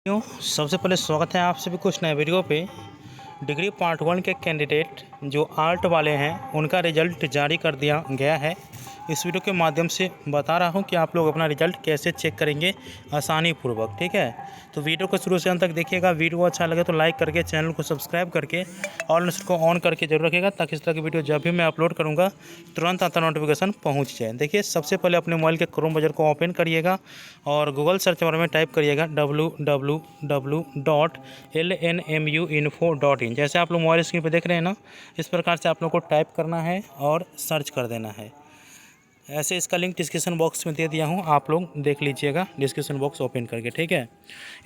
सबसे पहले स्वागत है आप सभी कुछ नए वीडियो पे। डिग्री पार्ट 1 के कैंडिडेट जो आर्ट वाले हैं उनका रिजल्ट जारी कर दिया गया है। इस वीडियो के माध्यम से बता रहा हूं कि आप लोग अपना रिजल्ट कैसे चेक करेंगे आसानी पूर्वक। ठीक है, तो वीडियो को शुरू से अंत तक देखिएगा। वीडियो अच्छा लगे तो लाइक करके चैनल को सब्सक्राइब करके और नोटिफिकेशन को ऑन करके जरूर रखिएगा, ताकि इस तरह की वीडियो जब भी मैं अपलोड करूँगा तुरंत आता नोटिफिकेशन पहुँच जाए। देखिए, सबसे पहले अपने मोबाइल के क्रोम ब्राउज़र को ओपन करिएगा और गूगल सर्च बार में टाइप करिएगा www.lnmuinfo.in। जैसे आप लोग मोबाइल स्क्रीन पर देख रहे हैं ना, इस प्रकार से आप लोग को टाइप करना है और सर्च कर देना है। ऐसे इसका लिंक डिस्क्रिप्शन बॉक्स में दे दिया हूँ, आप लोग देख लीजिएगा डिस्क्रिप्शन बॉक्स ओपन करके। ठीक है,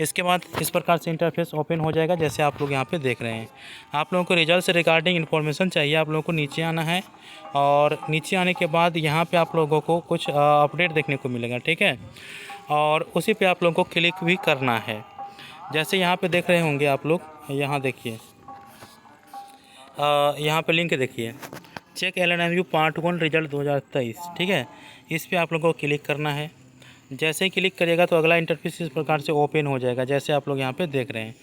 इसके बाद इस प्रकार से इंटरफेस ओपन हो जाएगा, जैसे आप लोग यहाँ पे देख रहे हैं। आप लोगों को रिजल्ट से रिगार्डिंग इन्फॉर्मेशन चाहिए, आप लोगों को नीचे आना है और नीचे आने के बाद यहाँ पे आप लोगों को कुछ अपडेट देखने को मिलेगा। ठीक है, और उसी पे आप लोगों को क्लिक भी करना है। जैसे यहाँ पे देख रहे होंगे आप लोग, यहाँ देखिए, यहाँ पे लिंक देखिए, चेक LNMU पार्ट 1 रिजल्ट 2023। ठीक है, इस पे आप लोगों को क्लिक करना है। जैसे ही क्लिक करिएगा तो अगला इंटरफेस इस प्रकार से ओपन हो जाएगा, जैसे आप लोग यहाँ पे देख रहे हैं।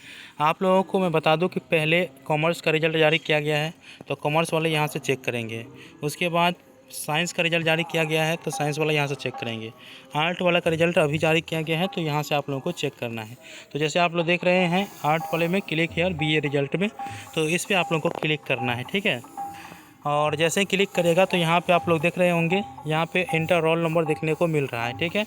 आप लोगों को मैं बता दूं कि पहले कॉमर्स का रिजल्ट जारी किया गया है, तो कॉमर्स वाले यहाँ से चेक करेंगे। उसके बाद साइंस का रिजल्ट जारी किया गया है, तो साइंस वाला यहाँ से चेक करेंगे। आर्ट वाला का रिजल्ट अभी जारी किया गया है, तो यहाँ से आप लोगों को चेक करना है। तो जैसे आप लोग देख रहे हैं आर्ट वाले में क्लिक हेयर BA रिजल्ट में, तो इस पर आप लोगों को क्लिक करना है। ठीक है, और जैसे ही क्लिक करेगा तो यहाँ पे आप लोग देख रहे होंगे, यहाँ पे इंटर रोल नंबर देखने को मिल रहा है। ठीक है,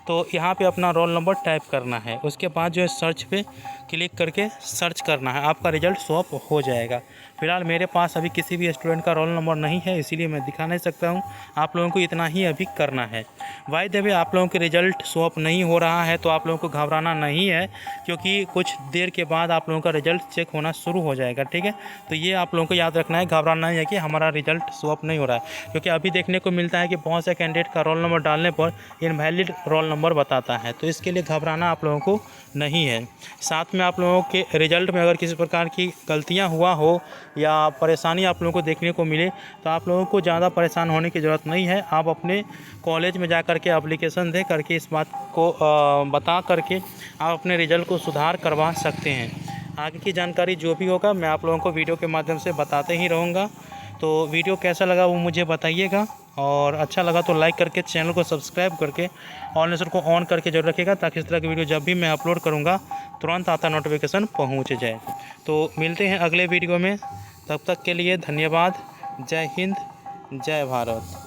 तो यहाँ पे अपना रोल नंबर टाइप करना है। उसके बाद जो है सर्च पे क्लिक करके सर्च करना है, आपका रिज़ल्ट शो अप हो जाएगा। फ़िलहाल मेरे पास अभी किसी भी स्टूडेंट का रोल नंबर नहीं है, इसीलिए मैं दिखा नहीं सकता हूँ। आप लोगों को इतना ही अभी करना है। बाय द वे, आप लोगों के रिज़ल्ट शो अप नहीं हो रहा है तो आप लोगों को घबराना नहीं है, क्योंकि कुछ देर के बाद आप लोगों का रिज़ल्ट चेक होना शुरू हो जाएगा। ठीक है, तो ये आप लोगों को याद रखना है, घबराना नहीं है कि हमारा रिज़ल्ट शो अप नहीं हो रहा है, क्योंकि अभी देखने को मिलता है कि बहुत से कैंडिडेट का रोल नंबर डालने पर इनवैलिड रोल नंबर बताता है। तो इसके लिए घबराना आप लोगों को नहीं है। साथ में आप लोगों के रिज़ल्ट में अगर किसी प्रकार की गलतियां हुआ हो या परेशानी आप लोगों को देखने को मिले, तो आप लोगों को ज़्यादा परेशान होने की ज़रूरत नहीं है। आप अपने कॉलेज में जा करके एप्लीकेशन दे करके इस बात को बता करके आप अपने रिज़ल्ट को सुधार करवा सकते हैं। आगे की जानकारी जो भी होगा मैं आप लोगों को वीडियो के माध्यम से बताते ही रहूँगा। तो वीडियो कैसा लगा वो मुझे बताइएगा, और अच्छा लगा तो लाइक करके चैनल को सब्सक्राइब करके और नोटिफिकेशन को ऑन करके जरूर रखिएगा, ताकि इस तरह की वीडियो जब भी मैं अपलोड करूँगा तुरंत आता नोटिफिकेशन पहुँच जाए। तो मिलते हैं अगले वीडियो में, तब तक के लिए धन्यवाद। जय हिंद, जय भारत।